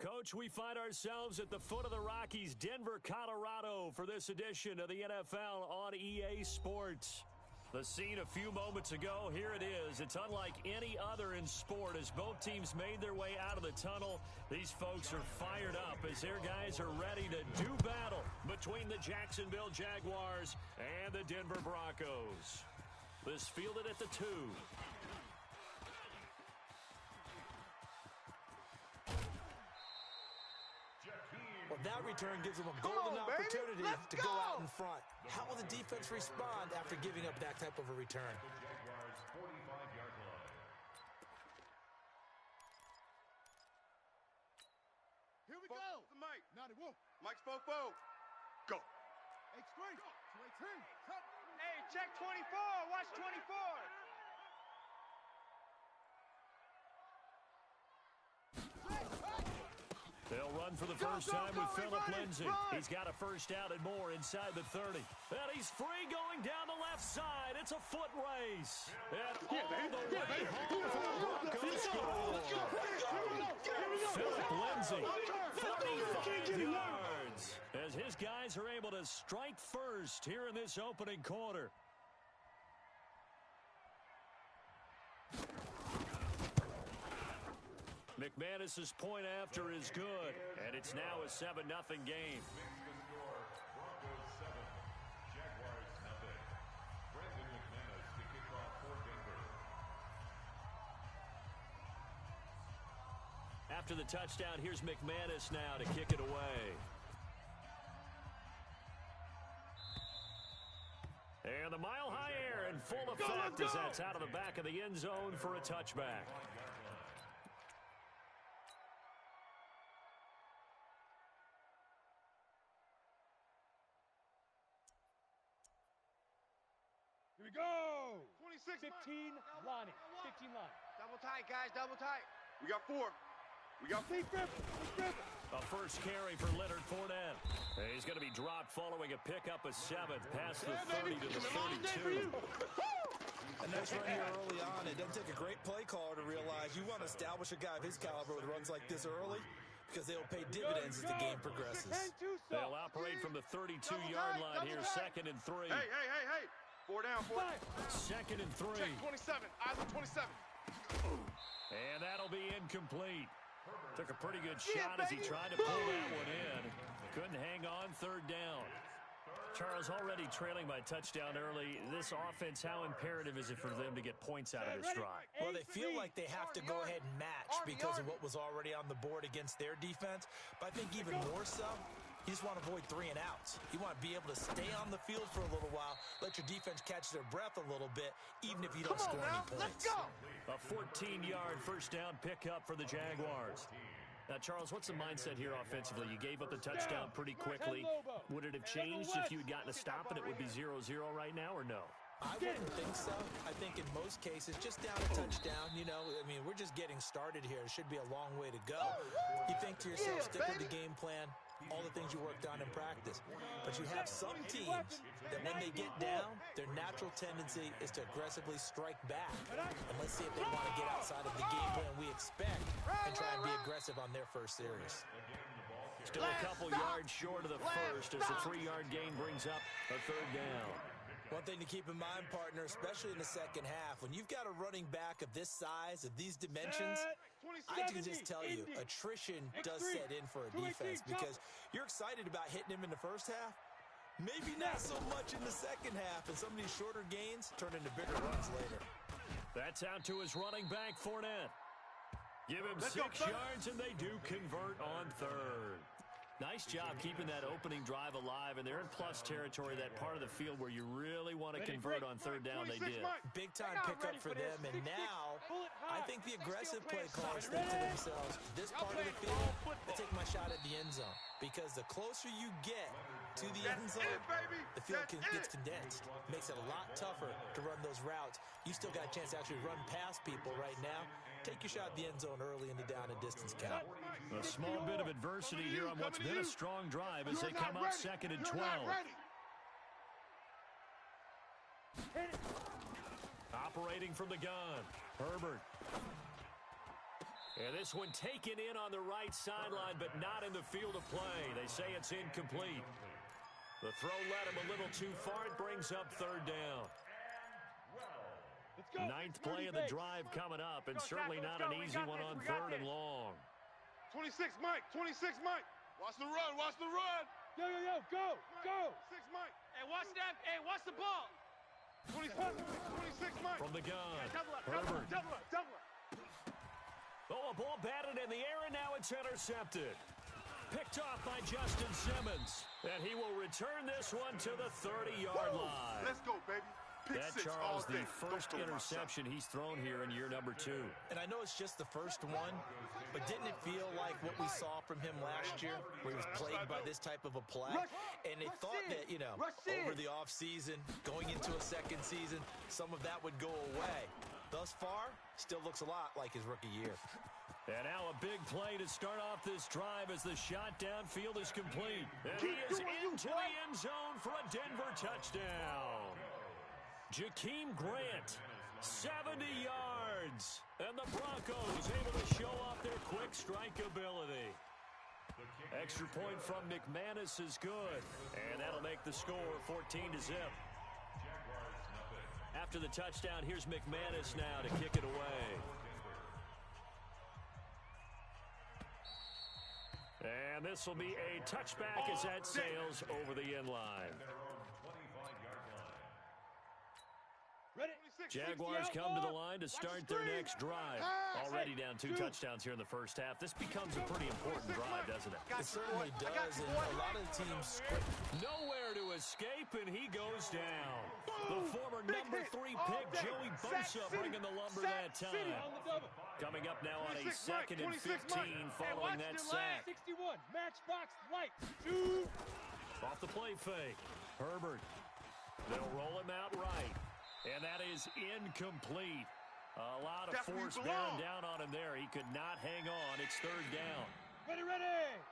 Coach, we find ourselves at the foot of the Rockies, Denver, Colorado, for this edition of the NFL on EA Sports. The scene a few moments ago, here it is. It's unlike any other in sport as both teams made their way out of the tunnel. These folks are fired up as their guys are ready to do battle between the Jacksonville Jaguars and the Denver Broncos. This fielded at the 2. Well, that return gives them a golden opportunity to go out in front. How will the defense respond after giving up that type of a return? Here we go. Mike. 91. Mike's Fofo. Go. H3. 218. Hey, check 24. Watch 24. They'll run for the first time with Phillip Lindsay. He's got a first down and more inside the 30. And he's free going down the left side. It's a foot race. And all the way home for the Broncos score. Phillip Lindsay, 45 yards. As his guys are able to strike first here in this opening quarter. McManus's point after is good, and it's now a 7-0 game. Broncos 7, Jaguars 0. Brandon McManus to kick off for Denver. After the touchdown, here's McManus now to kick it away. And the mile-high air in full effect as that's out of the back of the end zone for a touchback. Here we go. 26. 15 line. 15 line. Double tight, guys. Double tight. We got 4. We got 4. A first carry for Leonard Fournette. He's going to be dropped following a pickup of 7 past the 30 to the 32. A nice run here early on. It doesn't take a great play caller to realize you want to establish a guy of his caliber with runs like this early because they'll pay dividends as the game progresses. They'll operate from the 32-yard line here, 2nd and 3. Hey. 4 down, 4. 2nd and 3. Check 27. Eyes on 27. And that'll be incomplete. Took a pretty good shot as he tried to pull that one in. Couldn't hang on, 3rd down. Charles, already trailing by touchdown early. This offense, how imperative is it for them to get points out of this drive? Well, they feel like they have to go ahead and match because of what was already on the board against their defense. But I think even more so, you just want to avoid 3 and outs. You want to be able to stay on the field for a little while, let your defense catch their breath a little bit, even if you don't score any points. Let's go. A 14-yard first down pickup for the Jaguars. Now, Charles, what's the mindset here offensively? You gave up the touchdown pretty quickly. Would it have changed if you had gotten a stop and it would be 0-0 right now, or no? I wouldn't think so. I think in most cases, just down a touchdown, we're just getting started here. It should be a long way to go. You think to yourself, stick with the game plan, all the things you worked on in practice. But you have some teams that when they get down, their natural tendency is to aggressively strike back. And let's see if they want to get outside of the game plan we expect and try and be aggressive on their first series. Still a couple yards short of the first as the 3-yard gain brings up a 3rd down. One thing to keep in mind, partner, especially in the second half, when you've got a running back of this size, of these dimensions, I can just tell you, attrition does set in for a defense because you're excited about hitting him in the first half. Maybe not so much in the second half, and some of these shorter gains turn into bigger runs later. That's out to his running back, Fournette. Give him 6 yards, and they do convert on 3rd. Nice job keeping that opening drive alive, and they're in plus territory, that part of the field where you really want to convert on 3rd down. They did. Big-time pickup for them, and now I think the aggressive play callers think to themselves, this part of the field, I take my shot at the end zone, because the closer you get to the end zone, the field gets condensed. Makes it a lot tougher to run those routes. You still got a chance to actually run past people right now. Take your shot at the end zone early in the down and distance count. A small bit of adversity here on what's been a strong drive as they come up 2nd and 12. Operating from the gun, Herbert. And this one taken in on the right sideline, but not in the field of play. They say it's incomplete. The throw led him a little too far. It brings up third down. Ninth play of the drive coming up, and certainly not an easy one on third and long. 26, Mike. 26, Mike. Watch the run. Watch the run. Yo, go. 6, Mike. Hey, watch that. Hey, watch the ball. 26, Mike. From the gun, Double up. Herbert. Double up. Oh, a ball batted in the air, and now it's intercepted. Picked off by Justin Simmons. And he will return this one to the 30-yard line. Let's go, baby. Pick That, six Charles, all day. the first interception he's thrown here in year number 2. And I know it's just the first one, but didn't it feel like what we saw from him last year, where he was plagued by this type of a play? And they thought that, over the offseason, going into a second season, some of that would go away. Thus far, still looks a lot like his rookie year. And now a big play to start off this drive as the shot downfield is complete. And he is into the end zone for a Denver touchdown. Jakeem Grant, 70 yards. And the Broncos able to show off their quick strike ability. Extra point from McManus is good. And that'll make the score 14-0. After the touchdown, here's McManus now to kick it away. And this will be a touchback as that sails over the end line. Jaguars come to the line to start their next drive. Already down 2 touchdowns here in the first half. This becomes a pretty important drive, doesn't it? It certainly does, and a lot of the teams... Nowhere to escape, and he goes down. The former number 3 pick, Joey Bosa, bringing the lumber that time. Coming up now on a 2nd and 15 following that sack. 61, matchbox light. Off the play fake. Herbert. They'll roll him out right. And that is incomplete. A lot of force bearing down on him there. He could not hang on. It's third down. Ready.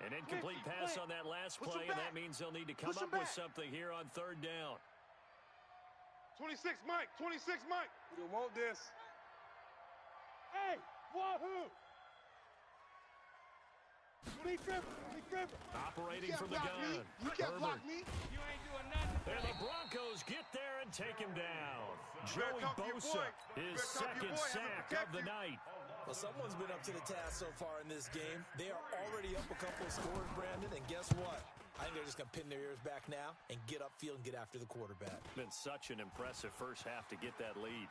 An incomplete pass on that last play, and that means they'll need to come up with something here on third down. 26, Mike. 26, Mike. We don't want this. Hey, wahoo! Operating from the gun. You can't block me. You ain't doing nothing. And the Broncos get there and take him down. Joey Bosa, his second sack of the night. Well, someone's been up to the task so far in this game. They are already up a couple of scores, Brandon, and guess what? I think they're just going to pin their ears back now and get upfield and get after the quarterback. Been such an impressive first half to get that lead.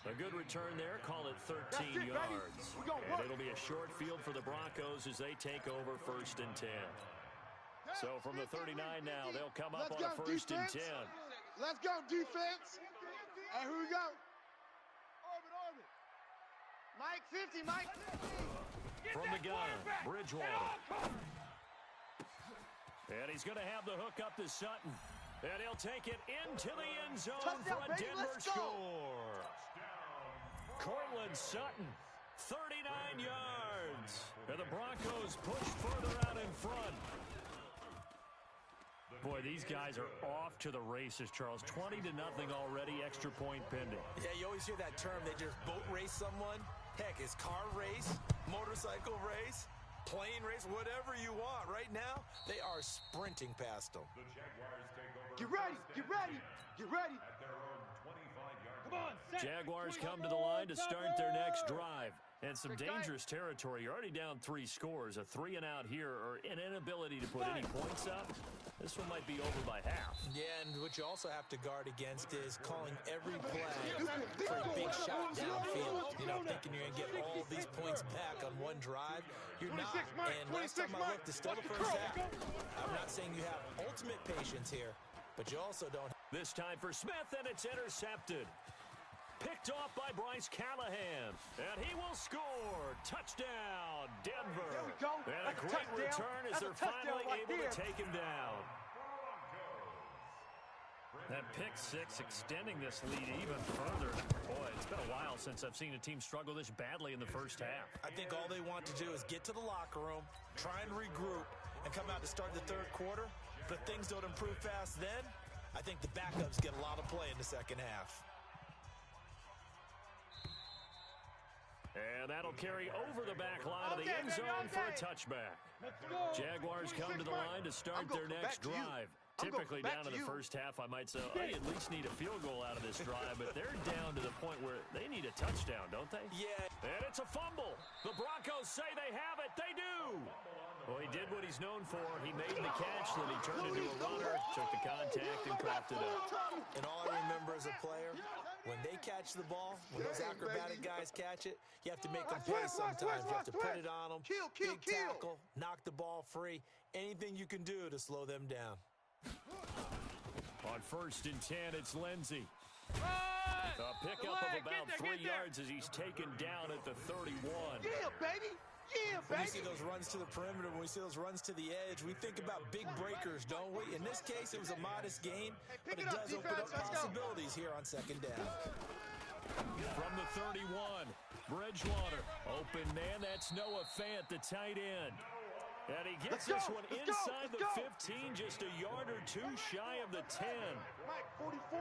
A good return there, call it 13 yards. And it'll be a short field for the Broncos as they take over 1st and 10. So from the 39 now, they'll come up on a 1st and 10. Let's go, defense. Hey, here we go. Orbit. Mike 50, Mike 50. From the gun, Bridgewater. And he's going to have the hook up to Sutton. And he'll take it into the end zone for a Denver score. Cortland Sutton, 39 yards. And the Broncos push further out in front. Boy, these guys are off to the races, Charles. 20-0 already, extra point pending. Yeah, you always hear that term. They just boat race someone. Heck, it's car race, motorcycle race, plane race, whatever you want. Right now, they are sprinting past them. The Jaguars take over. Get ready. At their own 25-yard Come on, set. Jaguars come to the line to start their next drive. And some dangerous territory. You're already down 3 scores. A 3 and out here, or an inability to put any points up. This one might be over by half. Yeah, and what you also have to guard against is calling every play for a big shot downfield. Thinking you're going to get all these points back on one drive. You're not. And last time I looked, it's still the first half. I'm not saying you have ultimate patience here, but you also don't. This time for Smith, and it's intercepted. Picked off by Bryce Callahan, and he will score. Touchdown, Denver. There we go. And a great return as they're finally able to take him down. That pick 6 extending this lead even further. Boy, it's been a while since I've seen a team struggle this badly in the first half. I think all they want to do is get to the locker room, try and regroup, and come out to start the third quarter. But if things don't improve fast then, I think the backups get a lot of play in the second half. And that'll carry over the back line of the end zone for a touchback. Jaguars come to the line to start their next drive. Typically down to the first half, I might say, oh, you at least need a field goal out of this drive, but they're down to the point where they need a touchdown, don't they? Yeah. And it's a fumble. The Broncos say they have it. They do. Well, he did what he's known for. He made the catch, then he turned into a runner, took the contact, and coughed it up. And all I remember as a player, when they catch the ball, when those acrobatic guys catch it, you have to make them pay sometimes. You have to put it on them, big tackle, knock the ball free, anything you can do to slow them down. On 1st and 10, it's Lindsey. A pickup of about 3 yards as he's taken down at the 31. Yeah, baby. Yeah, When we baby. see those runs to the perimeter, when we see those runs to the edge, we think about big breakers, don't we? In this case, it was a modest gain, but it does open up possibilities here on 2nd down. From the 31, Bridgewater. Open man, that's Noah Fant, the tight end. And he gets this one inside the 15, just a yard or two shy of the 10. Mike, 44.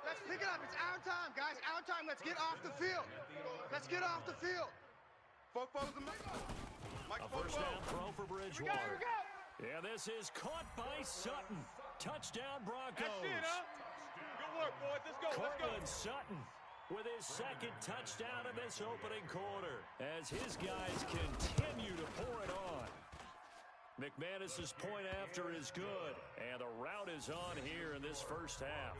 Let's pick it up. It's our time, guys. Our time. Let's get off the field. Let's get off the field. A first down throw for Bridgewater. Yeah, this is caught by Sutton. Touchdown, Broncos. That's it, huh? Good work, boys. Let's go. Cortland Sutton with his 2nd touchdown of this opening quarter as his guys continue to pour it on. McManus's point after is good, and the route is on here in this first half.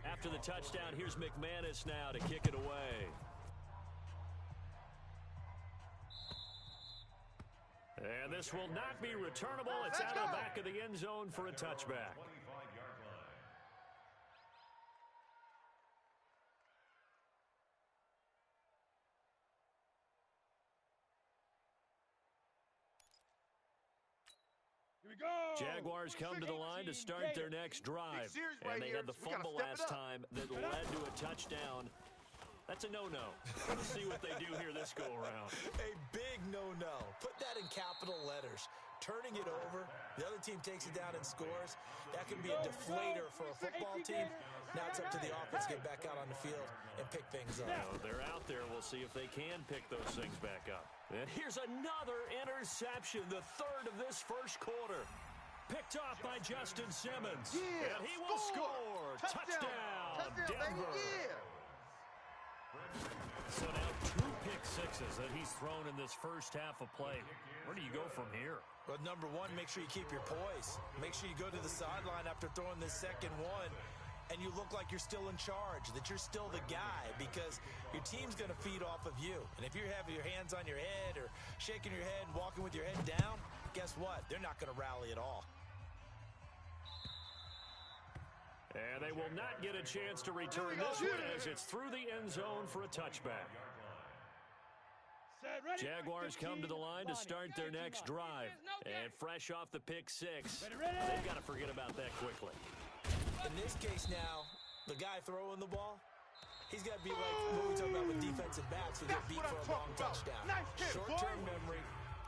After the touchdown, here's McManus now to kick it away. And this will not be returnable. It's out of the back of the end zone for a touchback. Here we go. Jaguars come to the line to start their next drive. And they had the fumble last time that led to a touchdown. That's a no-no. Let's see what they do here this go-around. A big no-no. Put that in capital letters. Turning it over, the other team takes it down and scores. That can be a deflator for a football team. Now it's up to the offense to get back out on the field and pick things up. Now, they're out there. We'll see if they can pick those things back up. And here's another interception, the 3rd of this first quarter. Picked off by Justin Simmons. Yeah, and he will score. Touchdown, Denver. Baby, yeah. So now 2 pick sixes that he's thrown in this first half of play. Where do you go from here? Well, number one, make sure you keep your poise. Make sure you go to the sideline after throwing this second one, and you look like you're still in charge, that you're still the guy, because your team's going to feed off of you. And if you're having your hands on your head or shaking your head and walking with your head down, guess what? They're not going to rally at all. And they will not get a chance to return this one as it's through the end zone for a touchback. Jaguars come to the line to start their next drive. And fresh off the pick six, they've got to forget about that quickly. In this case now, the guy throwing the ball, he's got to be like what we talk about with defensive backs who get beat for a long touchdown. Short-term memory,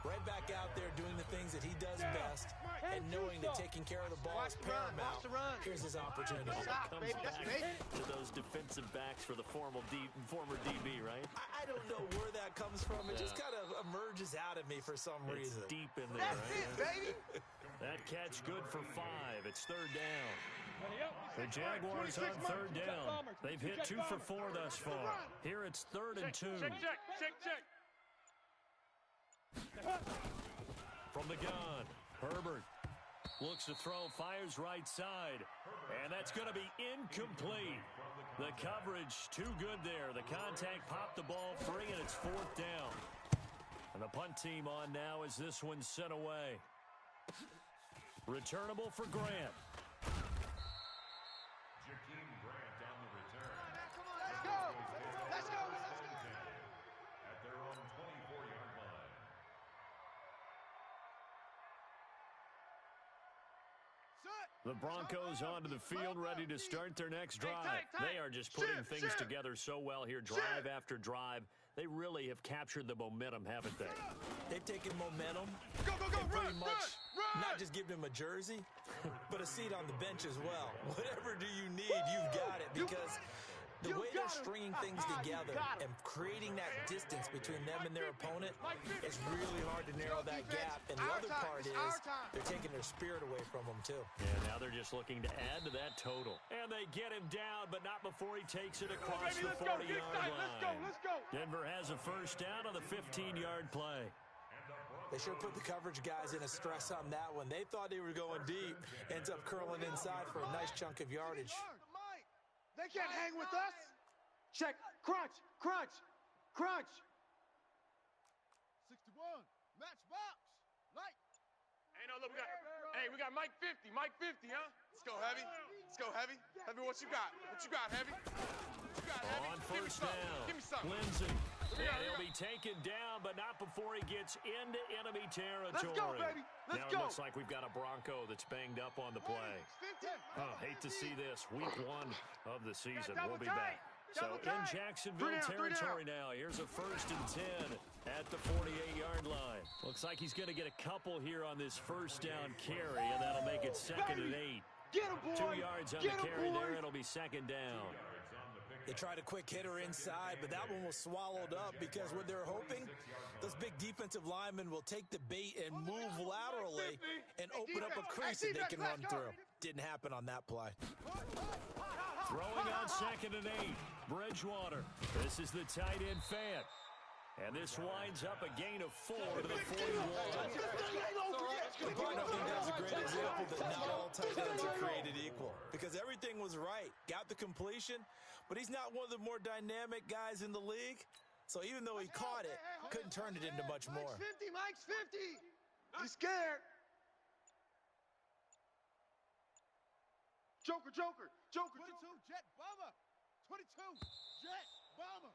right back out there doing the things that he does best, and knowing that taking care of the ball is paramount. Here's his opportunity. Comes back to those defensive backs for the former DB, right? I don't know where that comes from. It just kind of emerges out of me for some reason. It's deep in there, right? That catch good for 5. It's 3rd down. The Jaguars on 3rd down. They've hit 2 for 4 thus far. Here it's 3rd and 2. Check. From the gun, Herbert looks to throw, fires right side, and that's going to be incomplete. The coverage too good there. The contact popped the ball free, and it's 4th down. And the punt team on now as this one's sent away. Returnable for Grant. Jakeem Grant on the return. Let's go. At their own 24-yard line. Set. The Broncos onto the field, ready to start their next drive. They are just putting things together so well here, drive after drive. They really have captured the momentum, haven't they? They've taken momentum and pretty much not just give him a jersey, but a seat on the bench as well. Whatever do you need, you've got it, because the way they're stringing things together and creating that distance between them and their opponent, it's really hard to narrow that gap. And the other part is they're taking their spirit away from them, too. And now they're just looking to add to that total. And they get him down, but not before he takes it across the 40-yard line. Let's go. Denver has a first down on the 15-yard play. They sure put the coverage guys in a stress on that one. They thought they were going deep, ends up curling inside for a nice chunk of yardage. They can't hang with us. Check. Crunch. Crunch. Crunch. 61. Match box. Light. Hey, no, look, we got Mike 50. Mike 50, huh? Let's go, Heavy. Let's go, Heavy. Heavy, what you got? What you got, Heavy? What you got, Heavy? On first down, Give me something. Lindsey. And he'll be taken down, but not before he gets into enemy territory. Let's go, baby. Let's now go. it looks like we've got a Bronco that's banged up on the play. Oh, hate to see this. Week 1 of the season. We'll be back. So in Jacksonville territory now. Here's a first and 10 at the 48-yard line. Looks like he's going to get a couple here on this first down carry, and that'll make it second and 8. Get him, boy. 2 yards on the carry there. It'll be second down. They tried a quick hitter inside, but that one was swallowed up because what they're hoping, those big defensive linemen will take the bait and move laterally and open up a crease that they can run through. Didn't happen on that play. Throwing on second and 8, Bridgewater. This is the tight end Fant. And this winds up a gain of 4 to the 41. But I think that's a great example that not all tight ends are created equal, because everything was right. Got the completion, but he's not one of the more dynamic guys in the league. So even though he caught it, couldn't turn it into much more. Mike's 50. He's scared. Joker. 22. Jet bomber. 22. Jet bomber.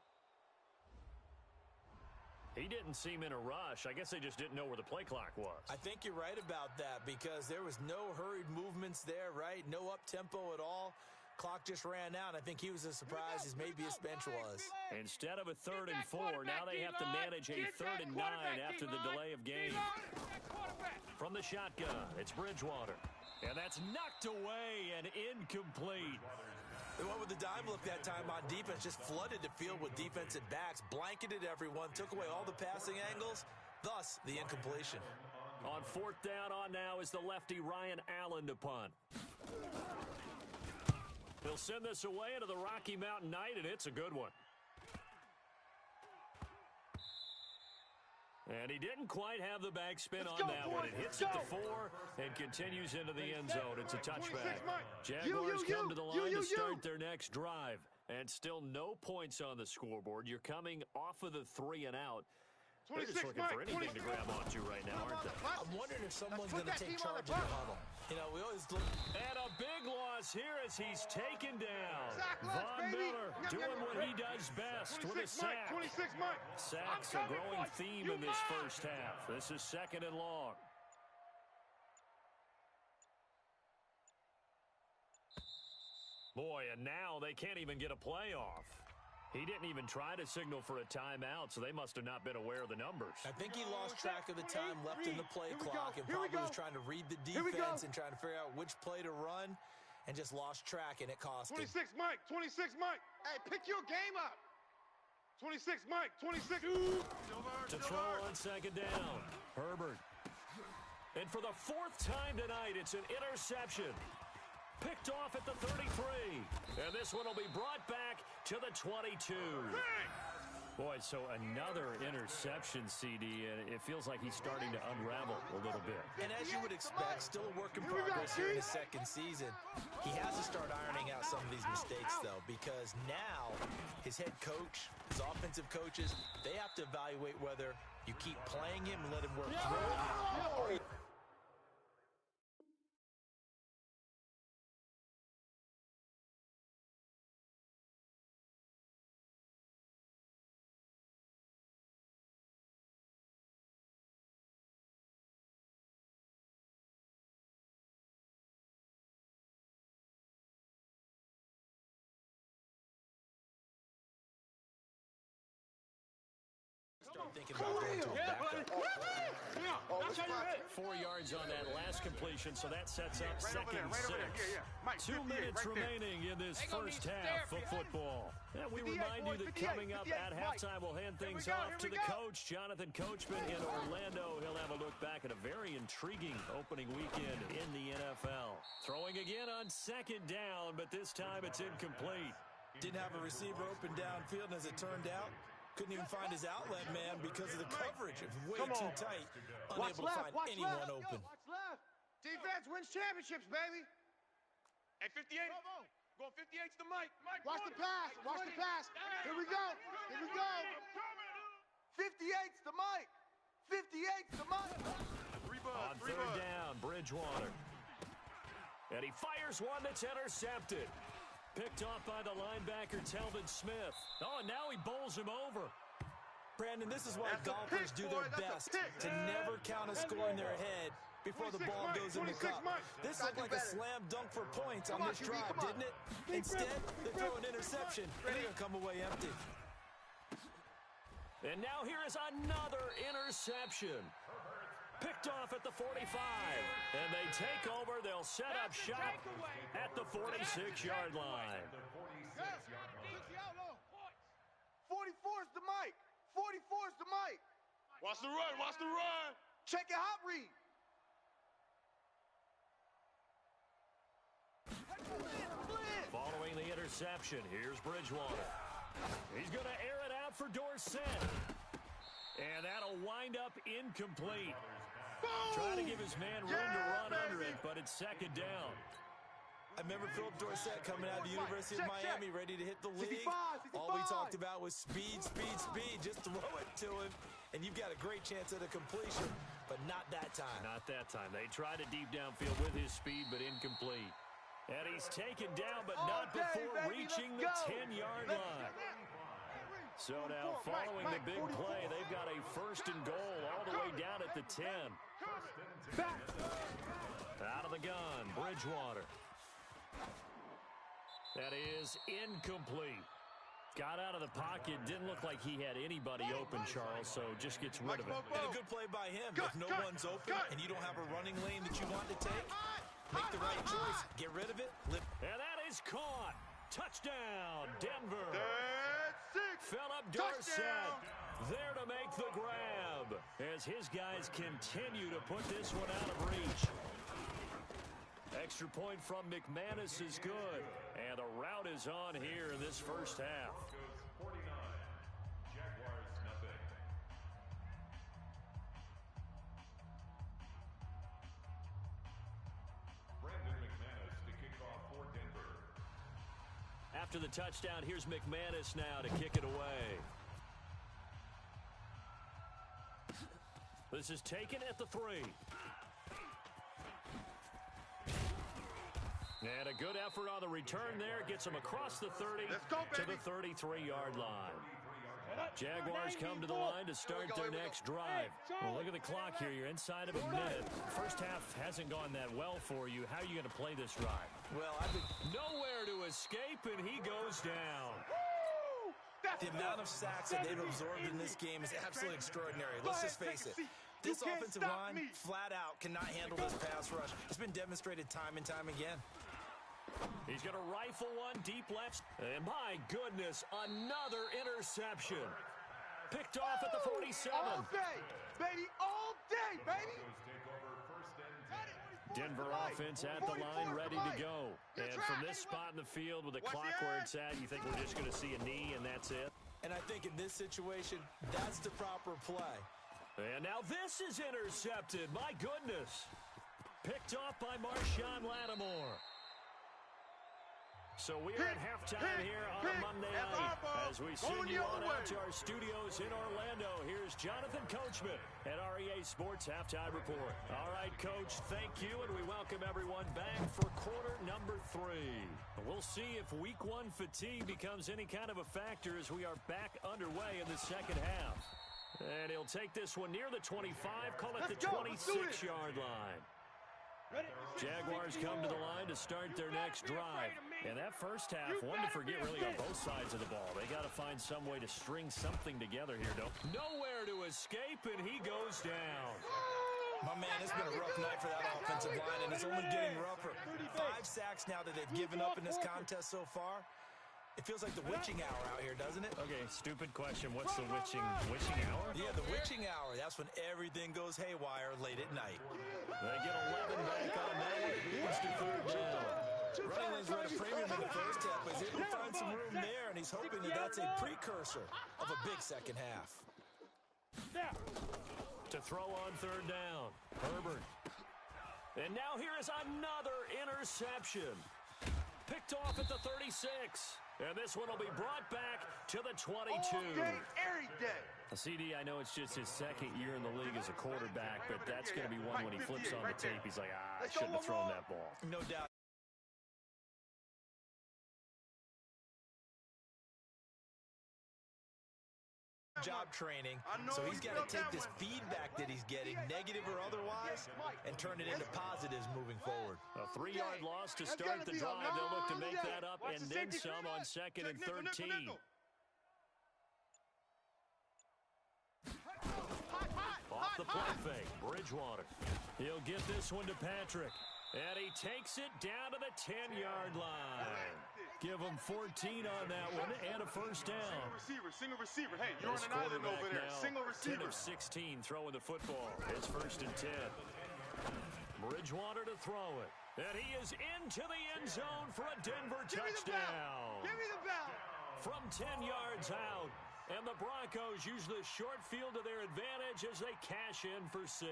He didn't seem in a rush. I guess they just didn't know where the play clock was. I think you're right about that, because there was no hurried movements there, right? No up-tempo at all. Clock just ran out. I think he was as surprised as maybe his bench was. Instead of a 3rd and 4, now they have to manage a 3rd and 9 after the delay of game. From the shotgun, it's Bridgewater. And that's knocked away and incomplete. They went with the dime look that time on defense, just flooded the field with defensive backs, blanketed everyone, took away all the passing angles, thus the incompletion. On 4th down on now is the lefty Ryan Allen to punt. He'll send this away into the Rocky Mountain Night, and it's a good one. And he didn't quite have the backspin on that one. It hits at the 4 and continues into the end zone. It's a touchback. Jaguars come to the line to start their next drive. And still no points on the scoreboard. You're coming off of the 3 and out. They're just looking for anything to grab onto right now, aren't they? I'm wondering if someone's going to take charge of the huddle. You know, we always look. And a big loss here as he's taken down. Von Miller doing what he does best with a sack. 26, Mike. Sacks a growing theme in this first half. This is 2nd and long. Boy, and now they can't even get a play off. He didn't even try to signal for a timeout, so they must have not been aware of the numbers. I think he lost track of the time left in the play clock and probably was trying to read the defense and trying to figure out which play to run and just lost track, and it cost him. 26, Mike. 26, Mike. Hey, pick your game up. 26, Mike. 26. To throw on 2nd down, Herbert. And for the 4th time tonight, it's an interception. Picked off at the 33. And this one will be brought back to the 22. Boy, so another interception, CD, and it feels like he's starting to unravel a little bit. And as you would expect, still a work in progress here in his 2nd season. He has to start ironing out some of these mistakes, though, because now his head coach, his offensive coaches, they have to evaluate whether you keep playing him and let him work through it, or thinking about going to a backup. That's how you hit. 4 yards on that last completion, so that sets up second and 6. Yeah. Mike, 2 minutes remaining in this first half of football. And we remind you that coming up at halftime, we'll hand things off to the coach, Jonathan Coachman in Orlando. He'll have a look back at a very intriguing opening weekend in the NFL. Throwing again on second down, but this time it's incomplete. Didn't have a receiver open downfield, and as it turned out, couldn't even find his outlet man because of the coverage. It was way too tight, unable to find anyone open. Watch left. Defense wins championships, baby. Hey, 58. Going 58's the Mike. Watch the pass. Watch the pass. Here we go. Here we go. 58's the Mike. 58's the Mike. On third down, Bridgewater. And he fires one that's intercepted. Picked off by the linebacker, Telvin Smith. Oh, and now he bowls him over. Brandon, this is why golfers do their best to never count a score in their head before the ball goes in the cup. This looked like a slam dunk for points on this drive, didn't it? Instead, they throw an interception, and they're going to come away empty. And now here is another interception. Picked off at the 45. And they take over. They'll set up shop at the 46-yard line. 44's the Mike. 44's the Mike. Watch the run. Watch the run. Check your hot read. Following the interception, here's Bridgewater. He's going to air it out for Dorsett. And that'll wind up incomplete. Trying to give his man room to run under it, but it's second down. I remember Philip Dorsett coming out of the University of Miami ready to hit the league. All we talked about was speed, speed, speed. Just throw it to him, and you've got a great chance at a completion, but not that time. Not that time. They tried it deep downfield with his speed, but incomplete. And he's taken down, but not before reaching the 10-yard line. So now, following the big play, they've got a first and goal all the way down at the 10. Out of the gun, Bridgewater. That is incomplete. Got out of the pocket. Didn't look like he had anybody open, Charles, so just gets rid of it. And a good play by him. If no one's open and you don't have a running lane that you want to take, make the right choice. Get rid of it. And that is caught. Touchdown, Denver. That's it. Philip Dorsett there to make the grab as his guys continue to put this one out of reach. Extra point from McManus is good, and the route is on here in this first half. Goes 49. Jaguars nothing. Brandon McManus to kick off for Denver. After the touchdown, here's McManus now to kick it away. This is taken at the 3. And a good effort on the return there. Gets him across the 30 to the 33-yard line. Jaguars come to the line to start their next drive. Well, look at the clock here. You're inside of a minute. First half hasn't gone that well for you. How are you going to play this drive? Well, I've been nowhere to escape, and he goes down. The amount of sacks that they've absorbed in this game is absolutely extraordinary. Let's just face it. This offensive line, flat out, cannot handle this pass rush. It's been demonstrated time and time again. He's going to rifle one deep left. And my goodness, another interception. Picked off at the 47. All day, baby, all day, baby. Denver offense at the line, ready to go. And from this spot in the field with the clock where it's at, you think we're just going to see a knee and that's it? And I think in this situation, that's the proper play. And now this is intercepted. My goodness. Picked off by Marshawn Lattimore. So we are at halftime here on a Monday night as we send you on out to our studios in Orlando. Here's Jonathan Coachman at REA Sports Halftime Report. All right, Coach, thank you, and we welcome everyone back for quarter number 3. We'll see if week 1 fatigue becomes any kind of a factor as we are back underway in the second half. And he'll take this one near the 25, call it the 26-yard line. Jaguars come to the line to start their next drive. And that first half, one to forget really on both sides of the ball. They got to find some way to string something together here, don't. Nowhere to escape, and he goes down. My man, it's been a rough night for that offensive line, and it's only getting rougher. 5 sacks now that they've given up in this contest so far. It feels like the witching hour out here, doesn't it? Okay, stupid question. What's the witching hour? Yeah, the witching hour. That's when everything goes haywire late at night. They get 11 back on that. It leads to third down. Running lanes run a premium in the first half, but he's able to find some room there, and he's hoping that that's a precursor of a big second half. To throw on third down, Herbert. And now here is another interception. Picked off at the 36. And this one will be brought back to the 22. All day, every day. CD, I know it's just his second year in the league as a quarterback, but that's going to be one when he flips on the tape. He's like, I shouldn't have thrown that ball. No doubt. Job training, so he's got to take this feedback that he's getting, negative or otherwise, and turn it into positives moving forward. A 3-yard loss to start the drive. They'll look to make that up and then some on second and 13. Off the play fake, Bridgewater. He'll get this one to Patrick, and he takes it down to the 10-yard line. Give him 14 on that one and a first down. Single receiver. Hey, you're on an island over there. Single receiver. 10 of 16 throwing the football. It's first and 10. Bridgewater to throw it. And he is into the end zone for a Denver touchdown. Give me the ball. From 10 yards out. And the Broncos use the short field to their advantage as they cash in for 6.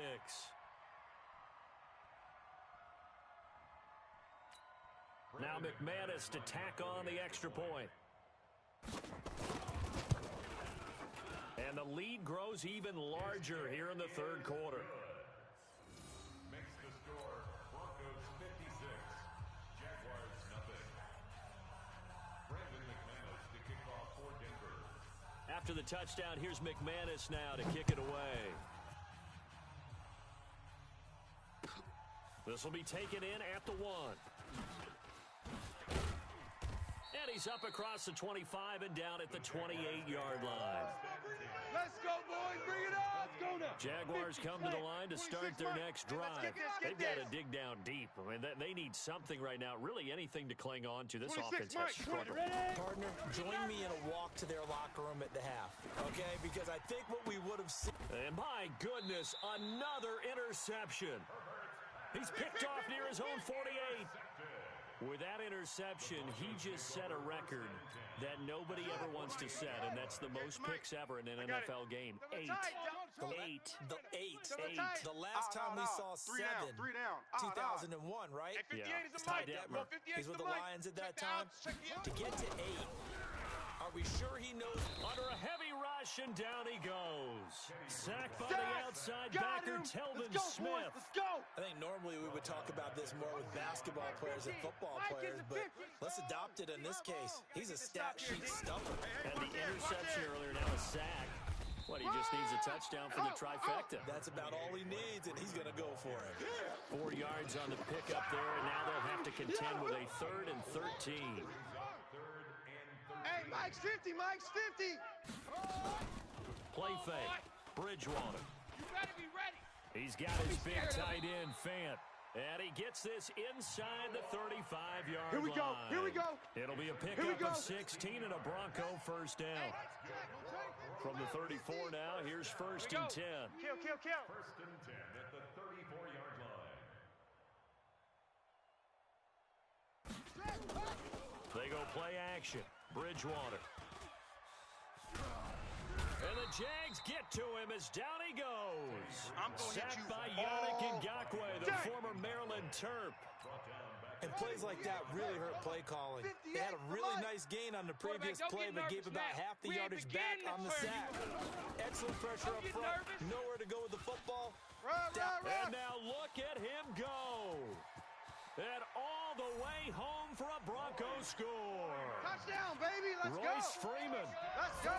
Now McManus to tack on the extra point. And the lead grows even larger here in the third quarter. Makes the score Broncos 56, Jaguars nothing. Brandon McManus to kick off for Denver. After the touchdown, here's McManus now to kick it away. This will be taken in at the 1. And he's up across the 25 and down at the 28-yard line. Let's go, boys. Bring it on. Let's go now. Jaguars come to the line to start their next drive. They've got to dig down deep. I mean, they need something right now, really anything to cling on to. This offense has struggled. Partner, join me in a walk to their locker room at the half, okay? Because I think what we would have seen... And my goodness, another interception. He's picked off near his own 48. With that interception, he just set a record that nobody ever wants to set, and that's the most picks ever in an NFL game. 8. The last time we saw 7, 2001, right? Yeah. It's Ty Detmer. He's with the Lions at that time. To get to 8, are we sure he knows? Under a heavy rush, and down he goes. Sacked by the outside backer, Telvin Smith. Let's go. I think normally we would talk about this more with basketball players than football players, but let's adopt it in this case. He's a stat sheet stuffer. And the interception earlier, now a sack. What, he just needs a touchdown for the trifecta. That's about all he needs, and he's going to go for it. 4 yards on the pickup there, and now they'll have to contend with a 3rd and 13. Hey, Mike's 50. Mike's 50. Play fake. Bridgewater. You better be ready. He's got his big tight end, Fant. And he gets this inside the 35-yard line. Here we go. Here we go. It'll be a pickup of 16 and a Bronco first down. From the 34 now, here's first and 10. Kill. First and 10 at the 34-yard line. They go play action. Bridgewater. And the Jags get to him as down he goes. Sacked by Yannick Ngakoue, the former Maryland Terp. And plays like that really hurt play calling. They had a really nice gain on the previous play, but gave about half the yardage back on the sack. Excellent pressure up front. Nowhere to go with the football. And now look at him go. And all the way home for a Broncos score. Touchdown, baby. Let's go. Royce Freeman, Let's go.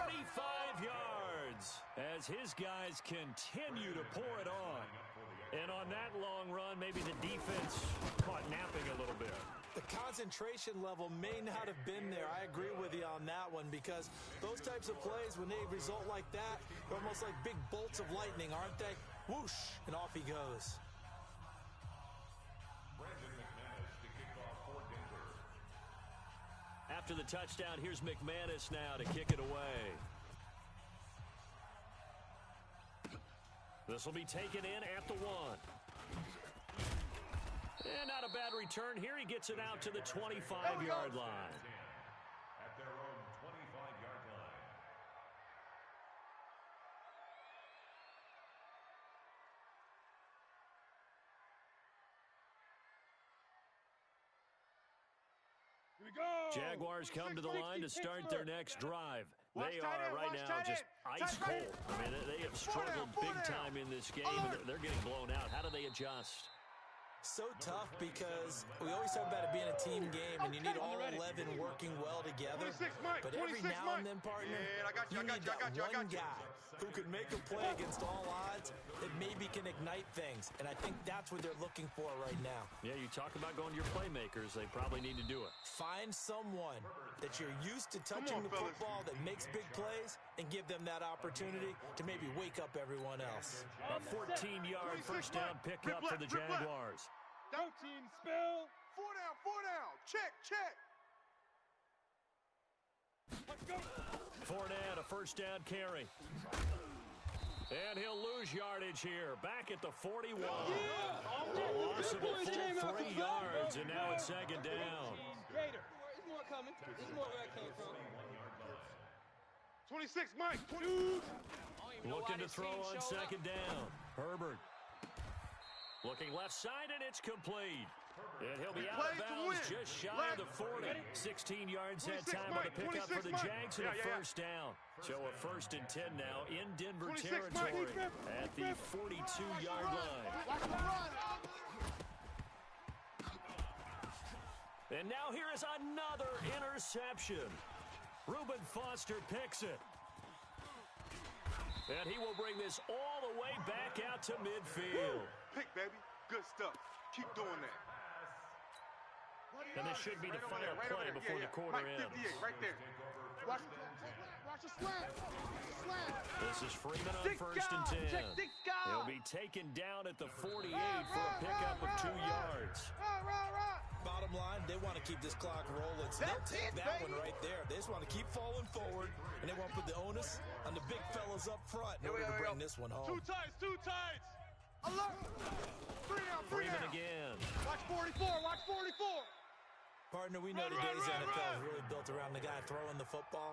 35 yards as his guys continue to pour it on. And on that long run, maybe the defense caught napping a little bit. The concentration level may not have been there. I agree with you on that one, because those types of plays, when they result like that, they're almost like big bolts of lightning, aren't they? Whoosh, and off he goes. After the touchdown, here's McManus now to kick it away. This will be taken in at the 1. And not a bad return here. He gets it out to the 25-yard line. At their own 25-yard line. Here we go. Jaguars come to the line to start their next drive. They are right now just ice cold. I mean, they have struggled big time in this game, and they're getting blown out. How do they adjust? So tough, because we always talk about it being a team game, and you need all 11 working well together. But every now and then, partner, you need that one guy who can make a play against all odds that maybe can ignite things. And I think that's what they're looking for right now. Yeah, you talk about going to your playmakers. They probably need to do it. Find someone that you're used to touching the football that makes big plays and give them that opportunity to maybe wake up everyone else. A 14-yard first down pickup for the Jaguars. Down team, spill. 4 down. Check. Let's go. Fournette, a first down carry. And he'll lose yardage here. Back at the 41. A loss of a full 3 yards, and now it's second down. Gator, there's more coming. There's more where I came from. 26, Mike. 22. Looking to throw on second down. Herbert. Looking left side, and it's complete. And he'll be out of bounds just shy of the 40. 16 yards that time on the pickup for the Jags and a first down. So a 1st and 10 now in Denver territory at the 42-yard line. And now here is another interception. Reuben Foster picks it. And he will bring this all the way back out to midfield. Pick, baby. Good stuff. Keep doing that. And this should be the final play before the quarter ends. Right there. Watch the slant. This is Freeman on 1st and 10. He'll be taken down at the 48 for a pickup of 2 yards. Bottom line, they want to keep this clock rolling, so they'll take that one right there. They just want to keep falling forward, and they want to put the onus on the big fellas up front in order to bring this one home. Two tights. Alert. Freeman again. Watch 44. Partner, we know today's NFL is really built around the guy throwing the football.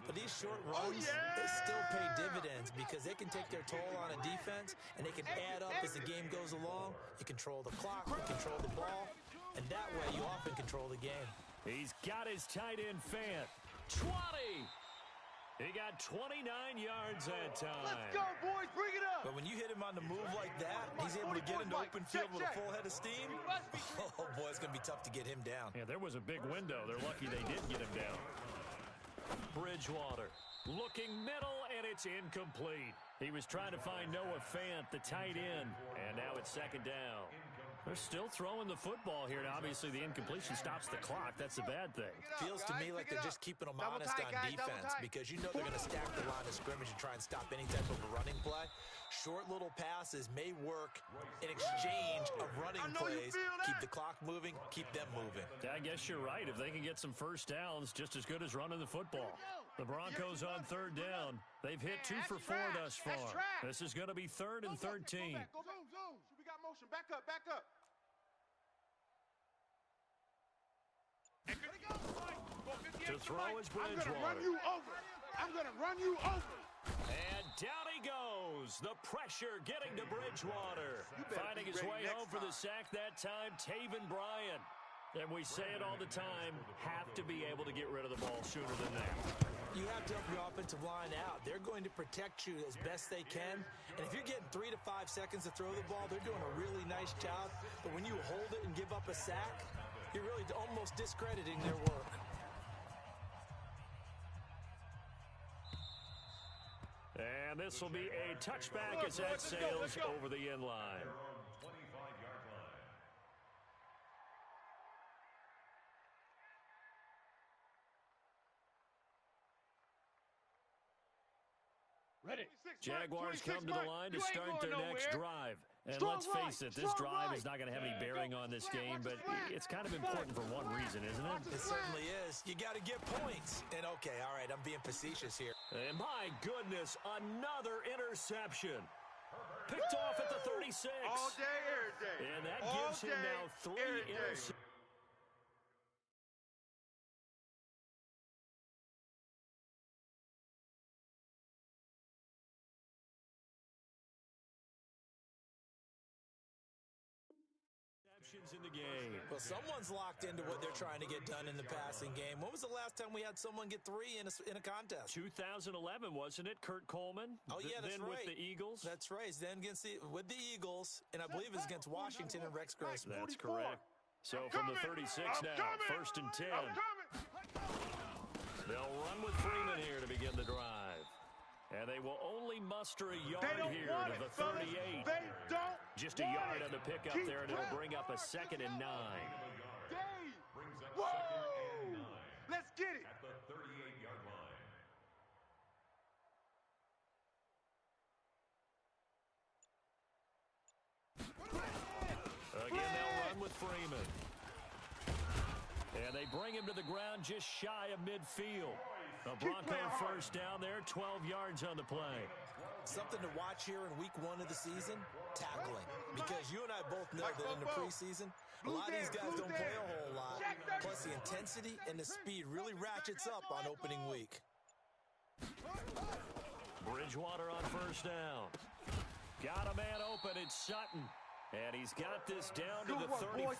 But these short runs, they still pay dividends because they can take their toll on a defense, and they can add up as the game goes along. You control the clock, you control the ball, and that way you often control the game. He's got his tight end Fant. 20! He got 29 yards that time. Let's go, boys. Bring it up. But when you hit him on the move like that, he's able to get into open field with a full head of steam. Oh, boy, it's going to be tough to get him down. Yeah, there was a big window. They're lucky they did get him down. Bridgewater looking middle, and it's incomplete. He was trying to find Noah Fant, the tight end, and now it's second down. They're still throwing the football here, and obviously the incompletion stops the clock. That's the bad thing. Feels to me like they're just keeping them honest on defense because you know they're going to stack the line of scrimmage and try and stop any type of a running play. Short little passes may work in exchange of running plays. Keep the clock moving, keep them moving. I guess you're right. If they can get some first downs, just as good as running the football. The Broncos on third down. They've hit 2 for 4 thus far. This is going to be 3rd and 13. Go back. We got motion. Back up. To throw is Bridgewater. I'm going to run you over. And down he goes. The pressure getting to Bridgewater. Finding his way home for the sack that time, Taven Bryan. And we say it all the time, have to be able to get rid of the ball sooner than that. You have to help your offensive line out. They're going to protect you as best they can. And if you're getting 3 to 5 seconds to throw the ball, they're doing a really nice job. But when you hold it and give up a sack, you're really almost discrediting their work. And this will be a touchback as that sails over the end line. Jaguars come to the line to start their next drive. And let's face it, this drive is not going to have any bearing on this game, but it's kind of important for one reason, isn't it? It certainly is. You got to get points. And, okay, all right, I'm being facetious here. And my goodness, another interception. Picked off at the 36. All day, every day. And that gives him now 3 interceptions. In the game. Well, someone's locked into what they're trying to get done in the passing game. When was the last time we had someone get 3 in a contest? 2011, wasn't it? Kurt Coleman. Oh, yeah, that's then right. With the Eagles. That's right. Then with the Eagles, and I believe it was against Washington and Rex Grossman. That's correct. So from the 36 now, 1st and 10. They'll run with Freeman here to begin the drive. And they will only muster a yard here to the 38. Just a yard on the pickup there, and it'll bring up a 2nd and 9. Whoa! Let's get it. At the 38-yard line. Again, they'll run with Freeman. And they bring him to the ground just shy of midfield. The Bronco first down there, 12 yards on the play. Something to watch here in week 1 of the season, tackling. Because you and I both know that in the preseason, a lot of these guys don't play a whole lot. Plus the intensity and the speed really ratchets up on opening week. Bridgewater on first down. Got a man open, it's Sutton. And he's got this down to the 35.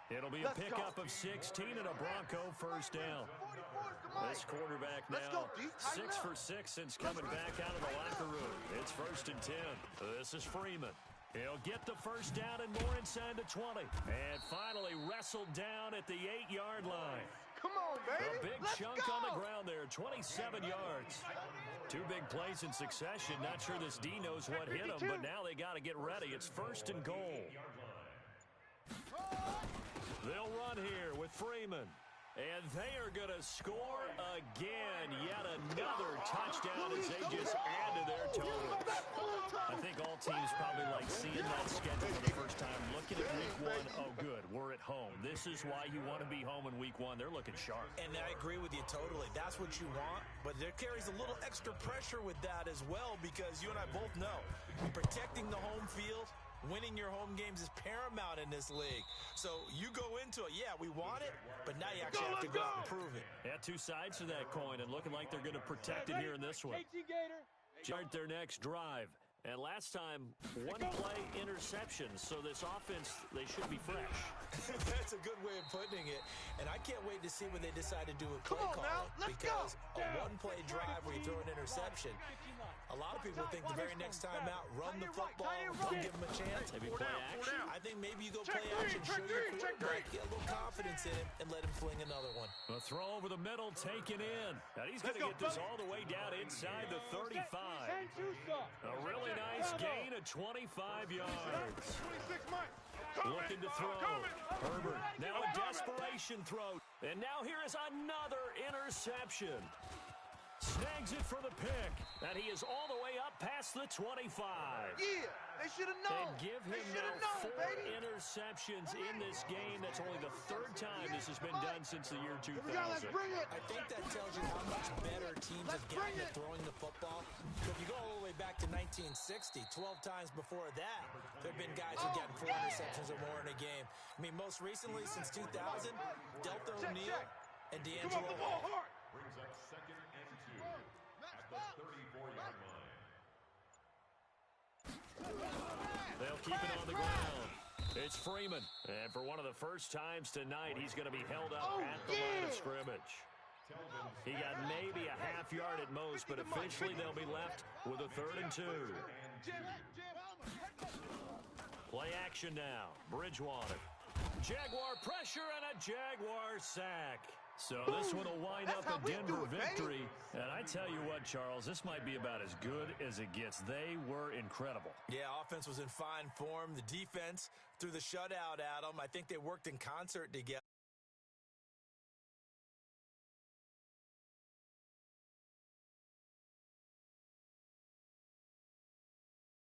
It'll be a pickup of 16 and a Bronco first down. This quarterback now 6 for 6 since coming back out of the locker room. It's 1st and 10. This is Freeman. He'll get the first down and more inside the 20. And finally wrestled down at the 8-yard line. Come on, baby. A big chunk on the ground there, 27 yards. 2 big plays in succession. Not sure this D knows what hit him, but now they got to get ready. It's 1st and goal. They'll run here with Freeman. And they are going to score again. Yet another touchdown as they just add to their total. I think all teams probably like seeing that schedule for the first time. Looking at week 1, oh good, we're at home. This is why you want to be home in week 1. They're looking sharp. And I agree with you totally. That's what you want. But there carries a little extra pressure with that as well, because you and I both know protecting the home field, winning your home games is paramount in this league. So you go into it, yeah, we want it, but now you actually have to go out and prove it. Yeah, 2 sides to that coin, and looking like they're going to protect it here in this one. Start their next drive. And last time, 1-play interceptions. So this offense, they should be fresh. That's a good way of putting it. And I can't wait to see when they decide to do a play call. Because a 1-play drive where you throw an interception, a lot of people think the very next time out, run the football, don't give them a chance. Maybe play action. I think maybe you go play action, show your quarterback, get a little confidence in him, and let him fling another one. A throw over the middle, taken in. And he's going to get this all the way down inside the 35. A really nice gain of 25 yards. Looking to throw. Herbert, now a desperation throw. And now here is another interception. Snags it for the pick. And he is all the way up past the 25. Yeah, they should have known. And give him now 4 interceptions in this game. That's only the 3rd time this has been done since the year 2000. Let's bring it. I think that tells you how much better teams have gotten at throwing the football. If you go all the way back to 1960, 12 times before that, there have been guys who've gotten 4 interceptions or more in a game. I mean, most recently, since 2000, Delta O'Neal and D'Angelo Hall. Brings up 2nd and 2 at the 34-yard line. They'll keep it on the ground. It's Freeman. And for one of the first times tonight, he's going to be held up at the line of scrimmage. He got maybe a half yard at most, but officially they'll be left with a 3rd and 2. Play action now. Bridgewater. Jaguar pressure and a Jaguar sack. So this one will wind up a Denver victory. And I tell you what, Charles, this might be about as good as it gets. They were incredible. Yeah, offense was in fine form. The defense threw the shutout at them. I think they worked in concert together.